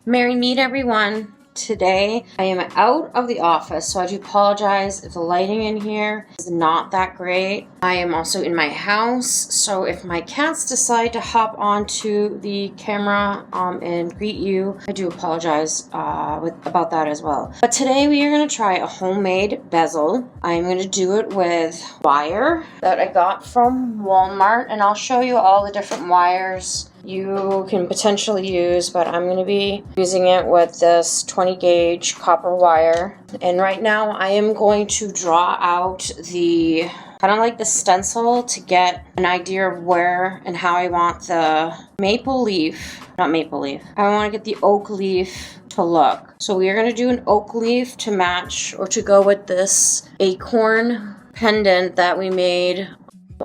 Merry meet everyone. Today I am out of the office, so I do apologize if the lighting in here is not that great. I am also in my house, so if my cats decide to hop onto the camera and greet you, I do apologize about that as well. But today we are going to try a homemade bezel. I'm going to do it with wire that I got from Walmart, and I'll show you all the different wires you can potentially use, but I'm going to be using it with this 20 gauge copper wire. And right now I am going to draw out the kind of like the stencil to get an idea of where and how I want the maple leaf, not maple leaf, I want to get the oak leaf to look. So we are going to do an oak leaf to match or to go with this acorn pendant that we made.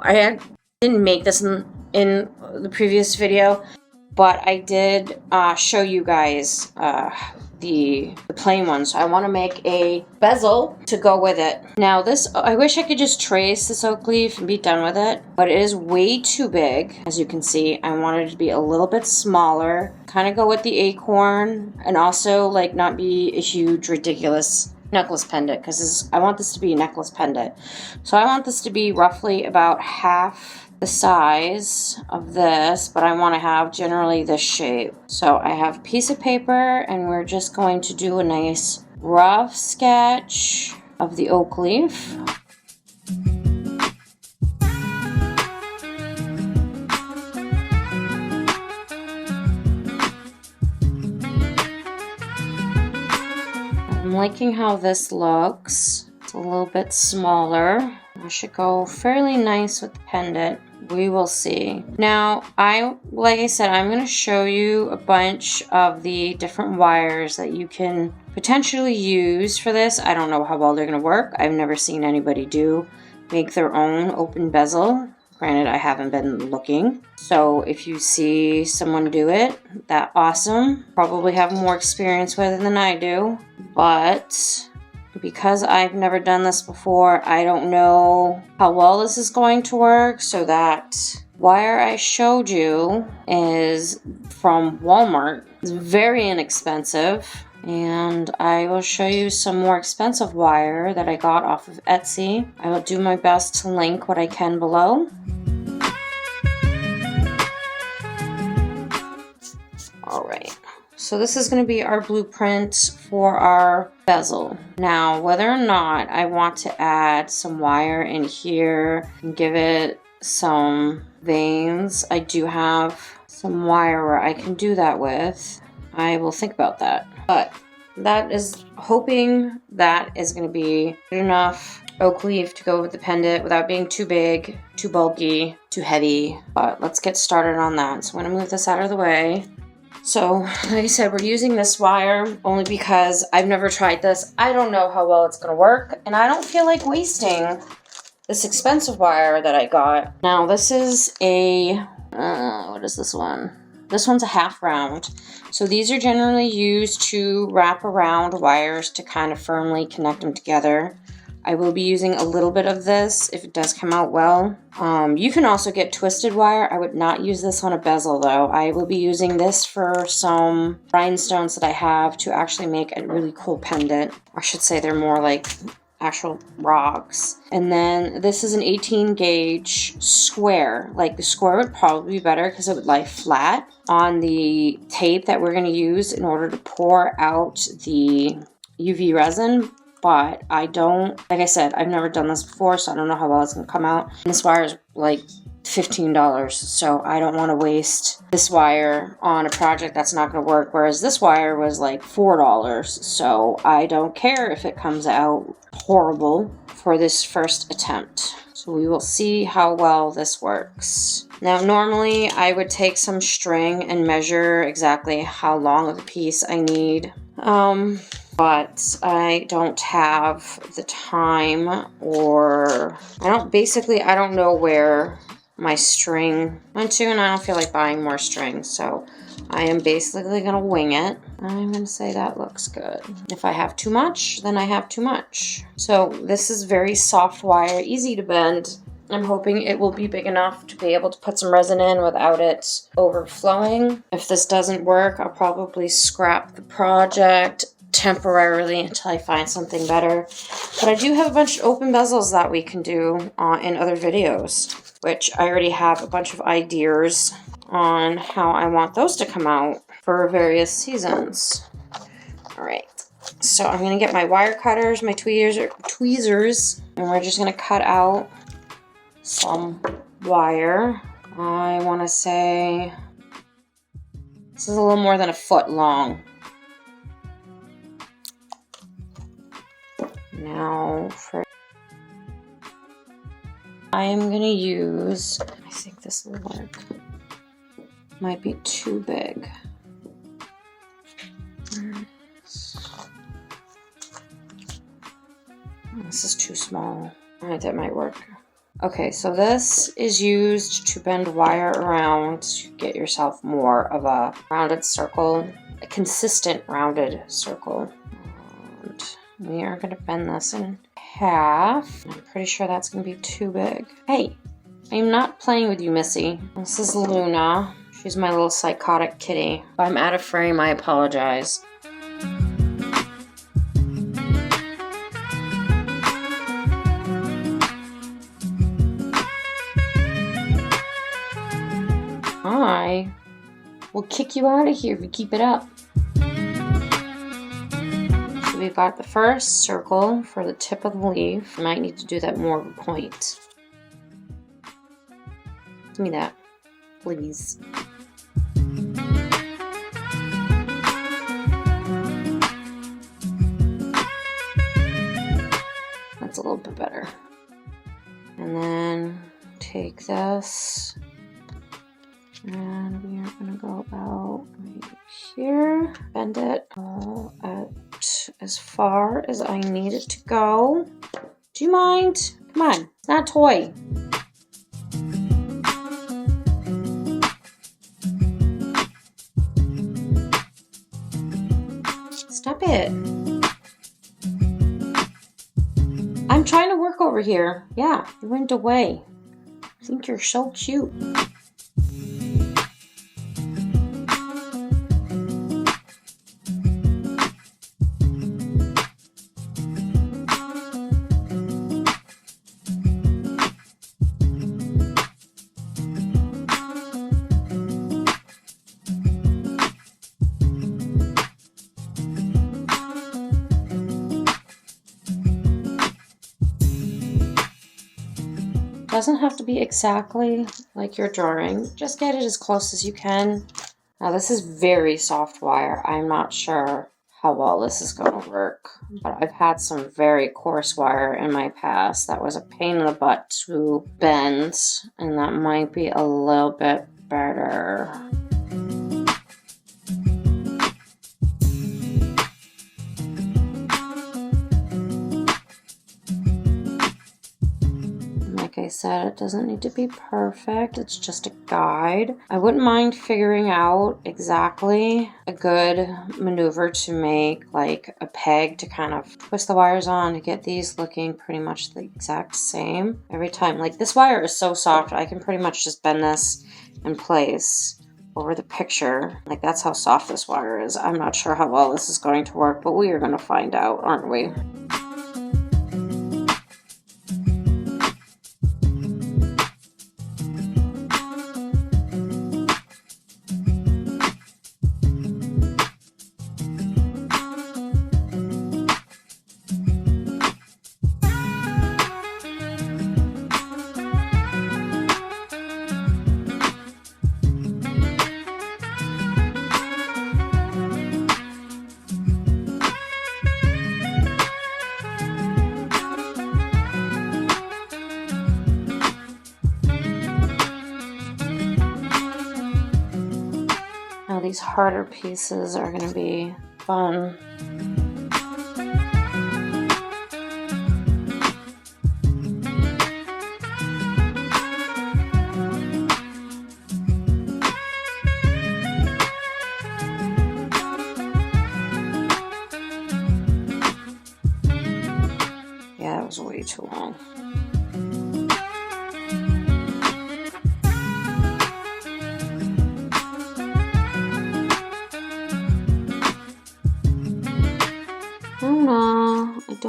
I didn't make this in the previous video, but I did show you guys the plain one. So I want to make a bezel to go with it. Now this, I wish I could just trace this oak leaf and be done with it, but it is way too big. As you can see, I wanted it to be a little bit smaller, kind of go with the acorn, and also like not be a huge ridiculous necklace pendant, because I want this to be a necklace pendant. So I want this to be roughly about half the size of this, but I want to have generally this shape. So I have a piece of paper, and we're just going to do a nice rough sketch of the oak leaf. I'm liking how this looks. It's a little bit smaller. I should go fairly nice with the pendant. We will see. Now, like I said, I'm going to show you a bunch of the different wires that you can potentially use for this. I don't know how well they're going to work. I've never seen anybody make their own open bezel. Granted, I haven't been looking. So if you see someone do it, that's awesome. Probably have more experience with it than I do. But because I've never done this before, I don't know how well this is going to work. So that wire I showed you is from Walmart. It's very inexpensive. And I will show you some more expensive wire that I got off of Etsy. I will do my best to link what I can below. All right. So this is going to be our blueprint for our bezel. Now, whether or not I want to add some wire in here and give it some veins, I do have some wire where I can do that with. I will think about that. But that is hoping that is going to be good enough oak leaf to go with the pendant without being too big, too bulky, too heavy. But let's get started on that. So I'm going to move this out of the way. So, like I said, we're using this wire only because I've never tried this. I don't know how well it's going to work, and I don't feel like wasting this expensive wire that I got. Now, this is a, what is this one? This one's a half round. So these are generally used to wrap around wires to kind of firmly connect them together. I will be using a little bit of this if it does come out well. You can also get twisted wire. I would not use this on a bezel though. I will be using this for some rhinestones that I have to actually make a really cool pendant. I should say they're more like actual rocks. And then this is an 18 gauge square. Like the square would probably be better because it would lie flat on the tape that we're going to use in order to pour out the UV resin. But I don't, like I said, I've never done this before, so I don't know how well it's going to come out. And this wire is like $15, so I don't want to waste this wire on a project that's not going to work, whereas this wire was like $4, so I don't care if it comes out horrible for this first attempt. So we will see how well this works. Now, normally I would take some string and measure exactly how long of a piece I need. But I don't have the time, or I don't know where my string went to, and I don't feel like buying more string, so I am basically going to wing it. I'm going to say that looks good. If I have too much, then I have too much. So this is very soft wire, easy to bend, I'm hoping it will be big enough to be able to put some resin in without it overflowing. If this doesn't work, I'll probably scrap the project temporarily until I find something better. But I do have a bunch of open bezels that we can do in other videos, which I already have a bunch of ideas on how I want those to come out for various seasons. All right, so I'm gonna get my wire cutters, my tweezers, and we're just gonna cut out some wire. I wanna say this is a little more than a foot long. Now I am gonna use, I think this will work. Might be too big. This is too small. Alright, that might work. Okay, so this is used to bend wire around to get yourself more of a rounded circle, a consistent rounded circle. And we are going to bend this in half. I'm pretty sure that's going to be too big. Hey, I'm not playing with you, Missy. This is Luna. She's my little psychotic kitty. If I'm out of frame, I apologize. I will kick you out of here if you keep it up. So we've got the first circle for the tip of the leaf. I might need to do that more of a point. Give me that, please. That's a little bit better. And then take this. And we are going to go about right here, bend it at as far as I need it to go. Do you mind? Come on, it's not a toy. Stop it. I'm trying to work over here. Yeah, you went away. I think you're so cute. Doesn't have to be exactly like your drawing. Just get it as close as you can. Now this is very soft wire. I'm not sure how well this is going to work, but I've had some very coarse wire in my past that was a pain in the butt to bend, and that might be a little bit better. Like I said, it doesn't need to be perfect. It's just a guide. I wouldn't mind figuring out exactly a good maneuver to make, like a peg to kind of twist the wires on to get these looking pretty much the exact same every time. Like this wire is so soft, I can pretty much just bend this in place over the picture. Like that's how soft this wire is. I'm not sure how well this is going to work, but we are going to find out, aren't we? Now these harder pieces are going to be fun. Yeah, that was way too long.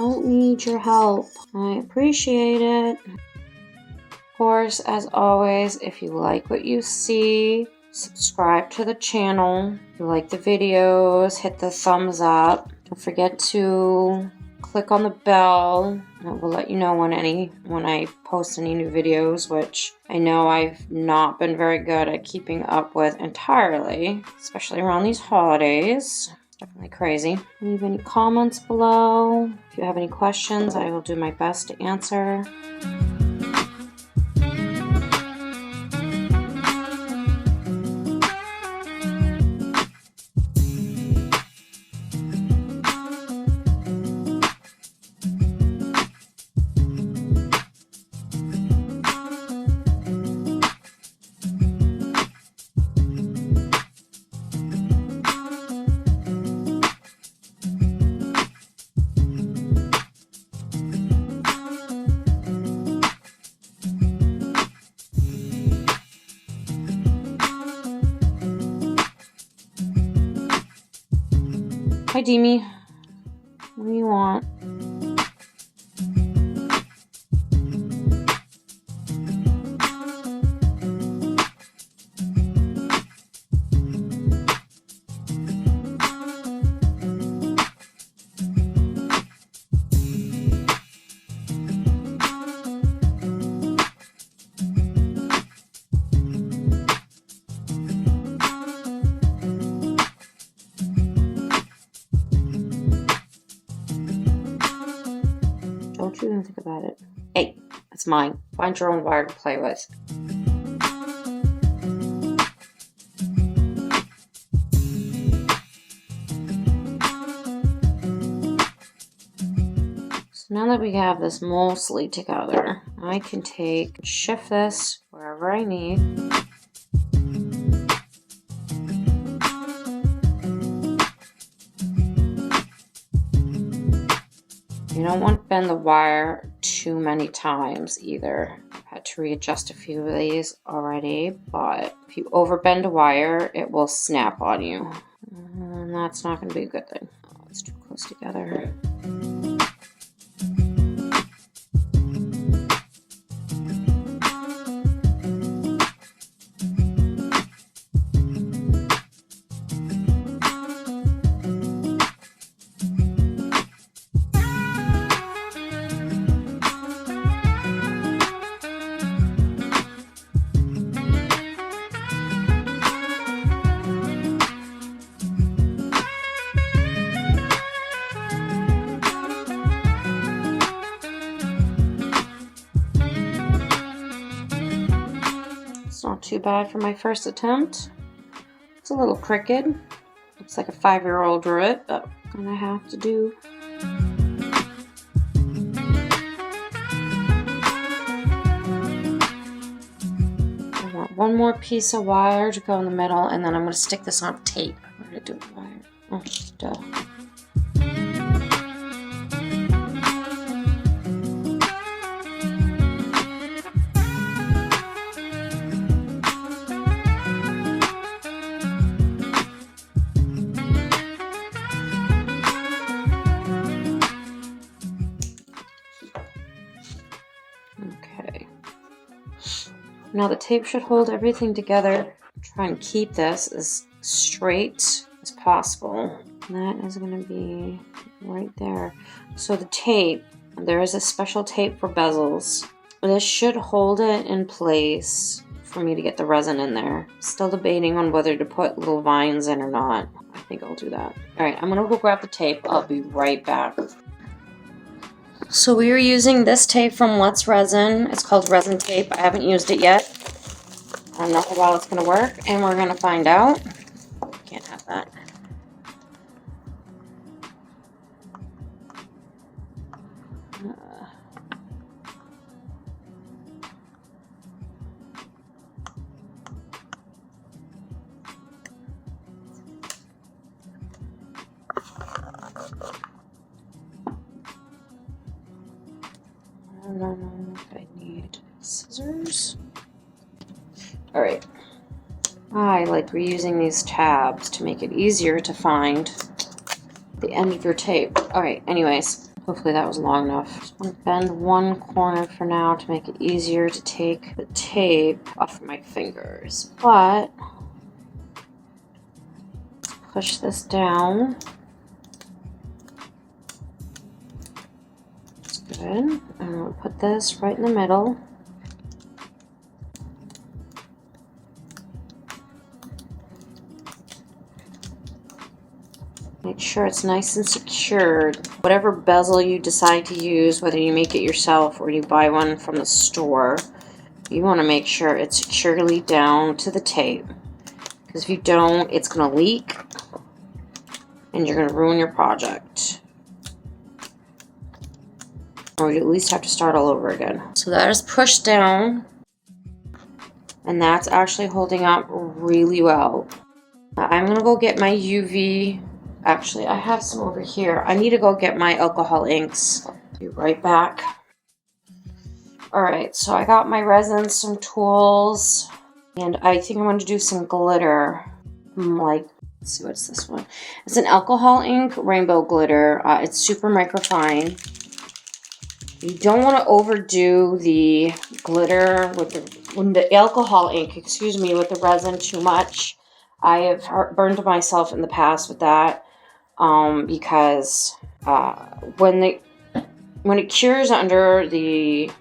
don't need your help. I appreciate it. Of course, as always, if you like what you see, subscribe to the channel. If you like the videos, hit the thumbs up. Don't forget to click on the bell. It will let you know when I post any new videos, which I know I've not been very good at keeping up with entirely, especially around these holidays. It's definitely crazy. Leave any comments below. If you have any questions, I will do my best to answer. Hi, Deemy. What do you want? Don't you even think about it. Hey, it's mine. Find your own wire to play with. So now that we have this mostly together, I can shift this wherever I need. You don't want to bend the wire too many times either. I've had to readjust a few of these already, but if you overbend a wire, it will snap on you. And that's not going to be a good thing. Oh, it's too close together. Not too bad for my first attempt. It's a little crooked. Looks like a 5-year-old drew it, but I'm gonna have to do. I want one more piece of wire to go in the middle, and then I'm gonna stick this on tape. Where did I do the wire? Oh, duh. Okay. Now the tape should hold everything together. Try and keep this as straight as possible. And that is going to be right there. So the tape, there is a special tape for bezels. This should hold it in place for me to get the resin in there. Still debating on whether to put little vines in or not. I think I'll do that. Alright, I'm going to go grab the tape. I'll be right back. So we are using this tape from Let's Resin. It's called resin tape. I haven't used it yet. I don't know how well it's going to work, and we're going to find out. Can't have that. I don't know if I need scissors. Alright. I like reusing these tabs to make it easier to find the end of your tape. Alright, anyways. Hopefully that was long enough. Just want to bend one corner for now to make it easier to take the tape off my fingers. But let's push this down. That's good. And we'll put this right in the middle. Make sure it's nice and secured. Whatever bezel you decide to use, whether you make it yourself or you buy one from the store, you want to make sure it's securely down to the tape. Because if you don't, it's going to leak and you're going to ruin your project. Or you at least have to start all over again. So that is pushed down. And that's actually holding up really well. Now I'm going to go get my UV. Actually, I have some over here. I need to go get my alcohol inks. Be right back. Alright, so I got my resin, some tools, and I think I'm going to do some glitter. Like, let's see, what's this one? It's an alcohol ink rainbow glitter. It's super microfine. You don't want to overdo the glitter with the alcohol ink, excuse me, with the resin too much. I have burned myself in the past with that. Because when it cures under the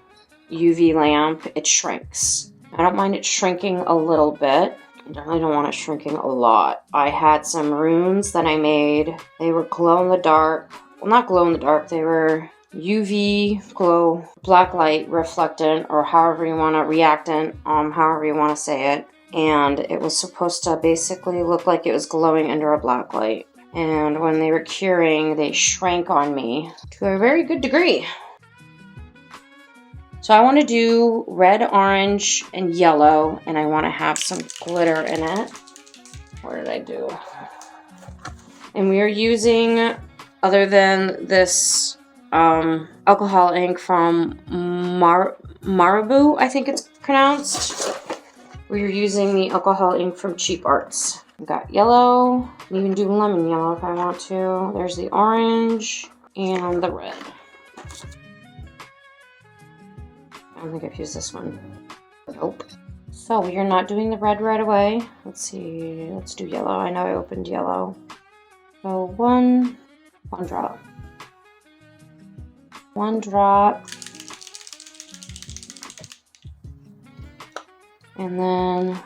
UV lamp, it shrinks. I don't mind it shrinking a little bit. I definitely don't want it shrinking a lot. I had some runes that I made. They were glow in the dark. Well, not glow in the dark. They were UV glow, black light reflectant, or however you want to reactant, however you want to say it. And it was supposed to basically look like it was glowing under a black light. And when they were curing, they shrank on me to a very good degree. So I want to do red, orange, and yellow, and I want to have some glitter in it. What did I do? And we are using, other than this alcohol ink from Marabu, I think it's pronounced. We're using the alcohol ink from Cheap Arts. I've got yellow. I can even do lemon yellow if I want to. There's the orange and the red. I don't think I've used this one. Nope. So we are not doing the red right away. Let's see. Let's do yellow. I know I opened yellow. So one drop. One drop. And then,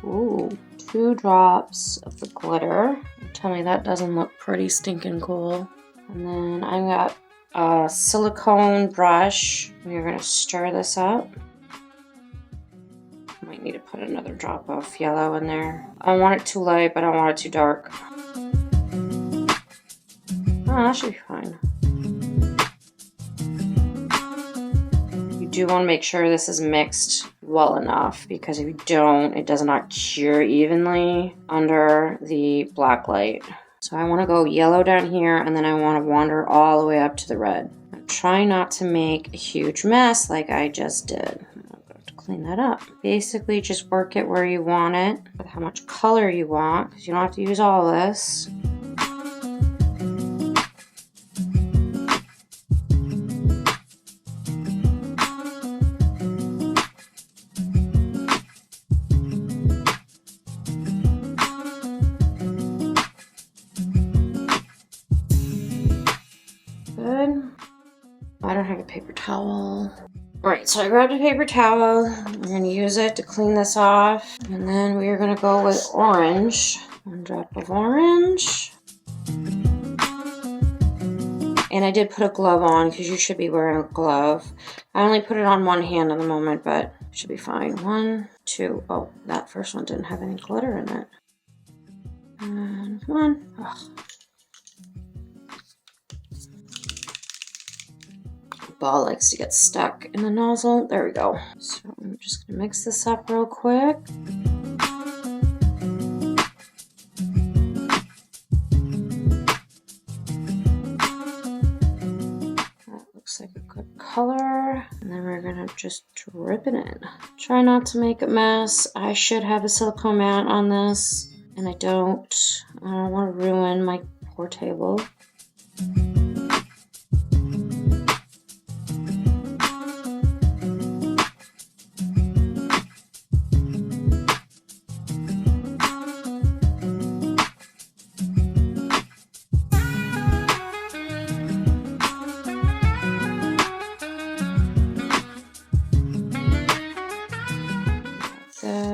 ooh, 2 drops of the glitter. Tell me that doesn't look pretty stinking cool. And then I got a silicone brush. We're gonna stir this up. Might need to put another drop of yellow in there. I don't want it too light, but I don't want it too dark. Oh, that should be fine. You do want to make sure this is mixed well enough, because if you don't, it does not cure evenly under the black light. So I want to go yellow down here, and then I want to wander all the way up to the red. Now, try not to make a huge mess like I just did. I'm going to clean that up. Basically, just work it where you want it, with how much color you want, because you don't have to use all of this. I don't have a paper towel. Alright, so I grabbed a paper towel. I'm going to use it to clean this off. And then we are going to go with orange. 1 drop of orange. And I did put a glove on, because you should be wearing a glove. I only put it on one hand at the moment, but it should be fine. 1, 2. Oh, that first one didn't have any glitter in it. And come on. Ugh. Ball likes to get stuck in the nozzle. There we go. So I'm just gonna mix this up real quick. That looks like a good color. And then we're gonna just drip it in. Try not to make a mess. I should have a silicone mat on this, and I don't. I don't want to ruin my poor table.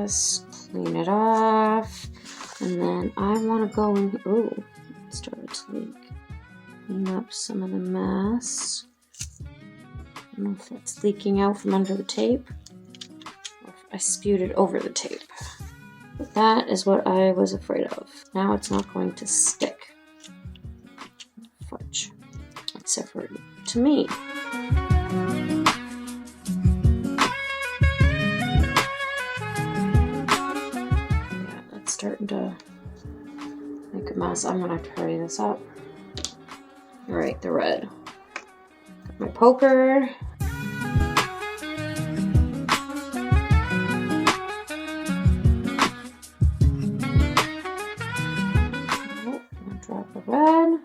this, clean it off, and then I want to go in. Oh, it started to leak. Clean up some of the mess. I don't know if it's leaking out from under the tape or if I spewed it over the tape. But that is what I was afraid of. Now it's not going to stick. Fudge. Except for to me. Yeah, that's starting to make a mess. I'm gonna have to hurry this up. Alright, the red. Got my poker. Drop of red.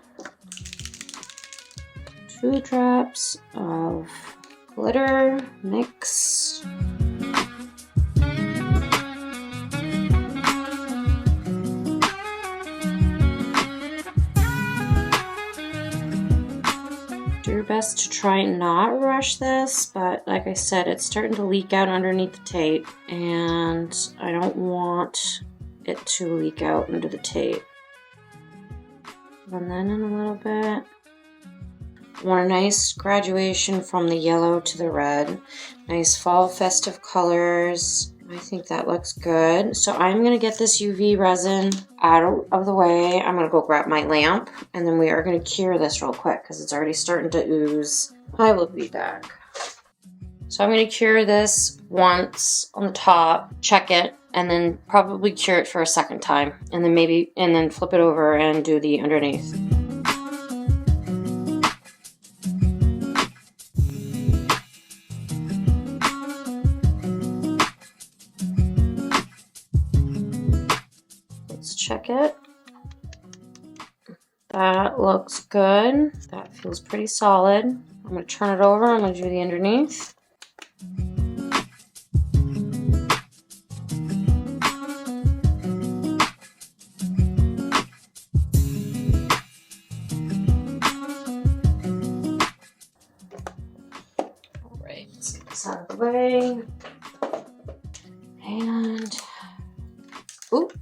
2 drops of glitter mix. Do your best to try and not rush this, but like I said, it's starting to leak out underneath the tape, and I don't want it to leak out into the tape. And then in a little bit. I want a nice graduation from the yellow to the red. Nice fall festive colors. I think that looks good. So I'm going to get this UV resin out of the way. I'm going to go grab my lamp, and then we are going to cure this real quick because it's already starting to ooze. I will be back. So I'm going to cure this once on the top, check it, and then probably cure it for a second time, and then flip it over and do the underneath. Let's check it. That looks good. That feels pretty solid. I'm going to turn it over. I'm going to do the underneath. Out of the way, and let's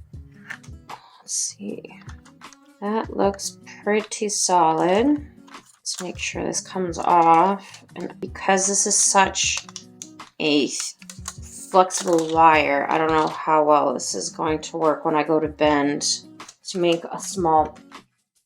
see, that looks pretty solid. Let's make sure this comes off, and because this is such a flexible wire, I don't know how well this is going to work when I go to bend to make a small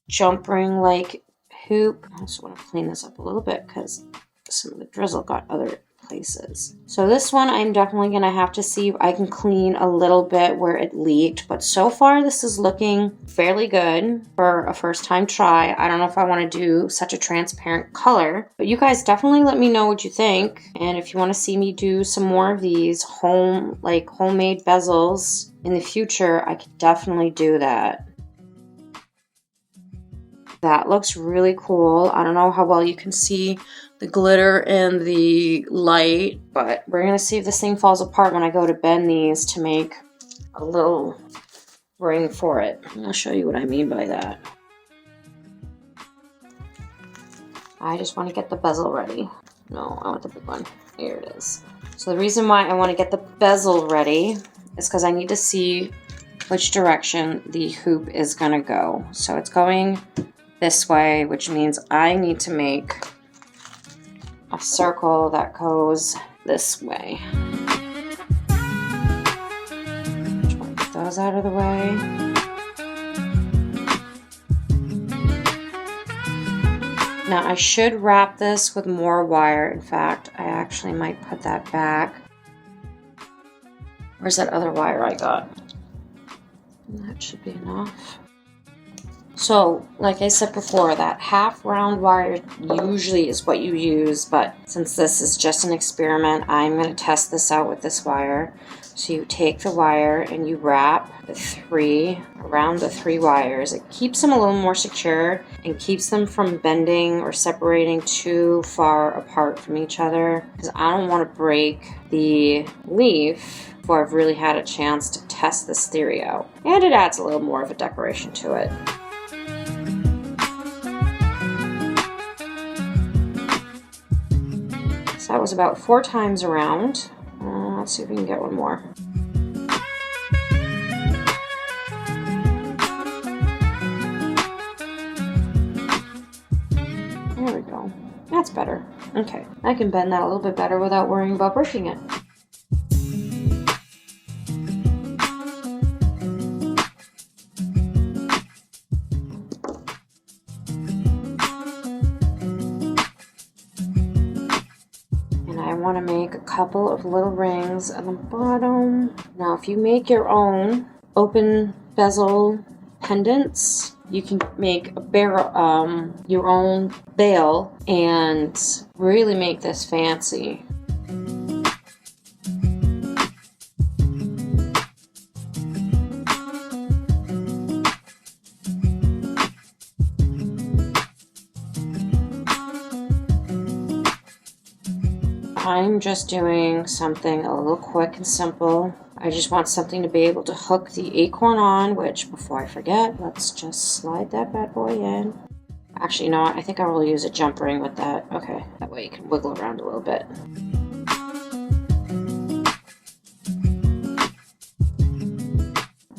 jump ring like hoop. I just want to clean this up a little bit because some of the drizzle got other places. So this one I'm definitely going to have to see if I can clean a little bit where it leaked, but so far this is looking fairly good for a first time try. I don't know if I want to do such a transparent color, but you guys definitely let me know what you think, and if you want to see me do some more of these homemade bezels in the future, I could definitely do that. That looks really cool. I don't know how well you can see the glitter and the light, but we're gonna see if this thing falls apart when I go to bend these to make a little ring for it. I'll show you what I mean by that. I just want to get the bezel ready. No, I want the big one. Here it is. So the reason why I want to get the bezel ready is because I need to see which direction the hoop is gonna go. So it's going this way, which means I need to make a circle that goes this way. Try to get those out of the way. Now I should wrap this with more wire. In fact, I actually might put that back. Where's that other wire I got? That should be enough. So, like I said before, that half round wire usually is what you use, but since this is just an experiment, I'm going to test this out with this wire. So you take the wire and you wrap around the three wires. It keeps them a little more secure and keeps them from bending or separating too far apart from each other, because I don't want to break the leaf before I've really had a chance to test this theory out. And it adds a little more of a decoration to it. So that was about 4 times around. Let's see if we can get one more. That's better. Okay, I can bend that a little bit better without worrying about breaking it. And I want to make a couple of little rings at the bottom. Now, if you make your own open bezel pendants, you can make a your own bail and really make this fancy. I'm just doing something a little quick and simple. I just want something to be able to hook the acorn on, which, before I forget, let's just slide that bad boy in. Actually, you know what? I think I will use a jump ring with that. Okay, that way you can wiggle around a little bit.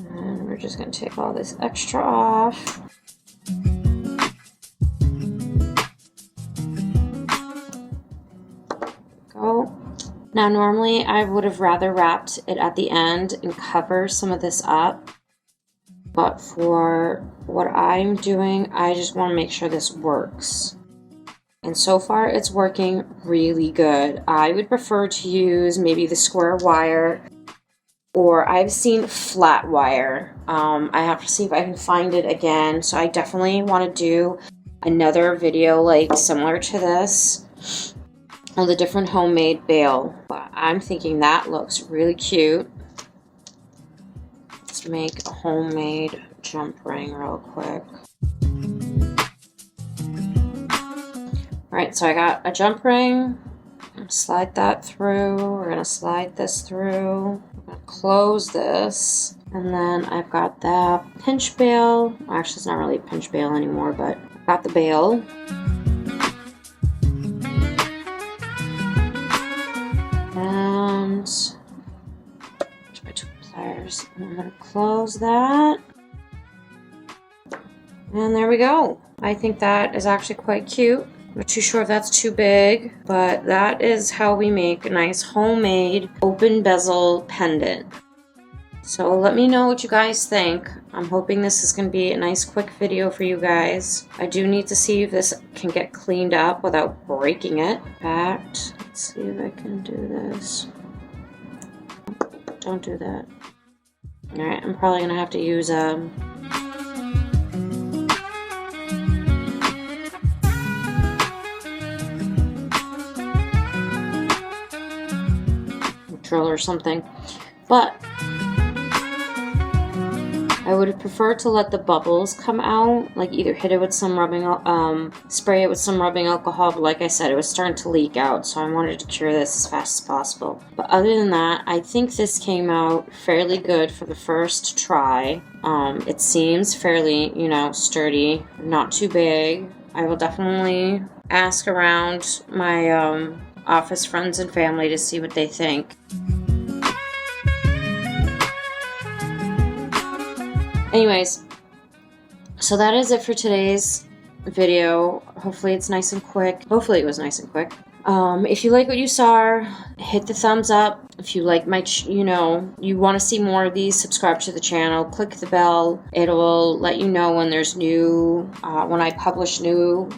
And we're just going to take all this extra off. Now, normally I would have rather wrapped it at the end and cover some of this up, but for what I'm doing, I just want to make sure this works. And so far it's working really good. I would prefer to use maybe the square wire, or I've seen flat wire. I have to see if I can find it again, so I definitely want to do another video like similar to this. All the different homemade bail. But I'm thinking that looks really cute. Let's make a homemade jump ring real quick. Alright, so I got a jump ring. Slide that through. We're going to slide this through. We're going to close this. And then I've got that pinch bail. Actually, it's not really a pinch bail anymore, but I've got the bail. And my two pliers. And I'm going to close that. And there we go. I think that is actually quite cute. I'm not too sure if that's too big, but that is how we make a nice homemade open bezel pendant. So let me know what you guys think. I'm hoping this is going to be a nice quick video for you guys. I do need to see if this can get cleaned up without breaking it. In fact, let's see if I can do this. Don't do that. Alright, I'm probably going to have to use a drill or something. But I would have preferred to let the bubbles come out, like either hit it with some rubbing, spray it with some rubbing alcohol, but like I said, it was starting to leak out, so I wanted to cure this as fast as possible. But other than that, I think this came out fairly good for the first try. It seems fairly, sturdy, not too big. I will definitely ask around my office friends and family to see what they think. Anyways, so that is it for today's video. Hopefully it's nice and quick. Hopefully it was nice and quick. If you like what you saw, hit the thumbs up. If you like my, you want to see more of these, subscribe to the channel. Click the bell. It'll let you know when there's new, when I publish new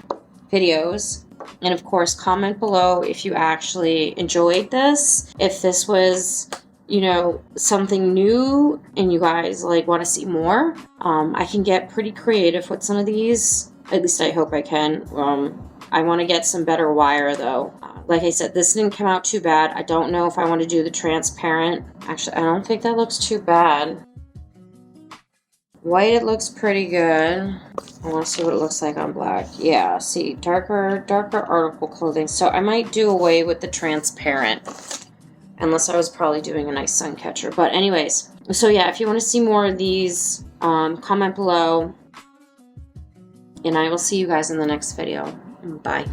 videos. And of course, comment below if you actually enjoyed this. If this was, something new and you guys want to see more. I can get pretty creative with some of these. At least I hope I can. I want to get some better wire though. Like I said, this didn't come out too bad. I don't know if I want to do the transparent. Actually, I don't think that looks too bad. White, it looks pretty good. I want to see what it looks like on black. Yeah, see, darker article clothing. So I might do away with the transparent. Unless I was probably doing a nice sun catcher. But anyways, so yeah, if you want to see more of these, comment below. And I will see you guys in the next video. Bye.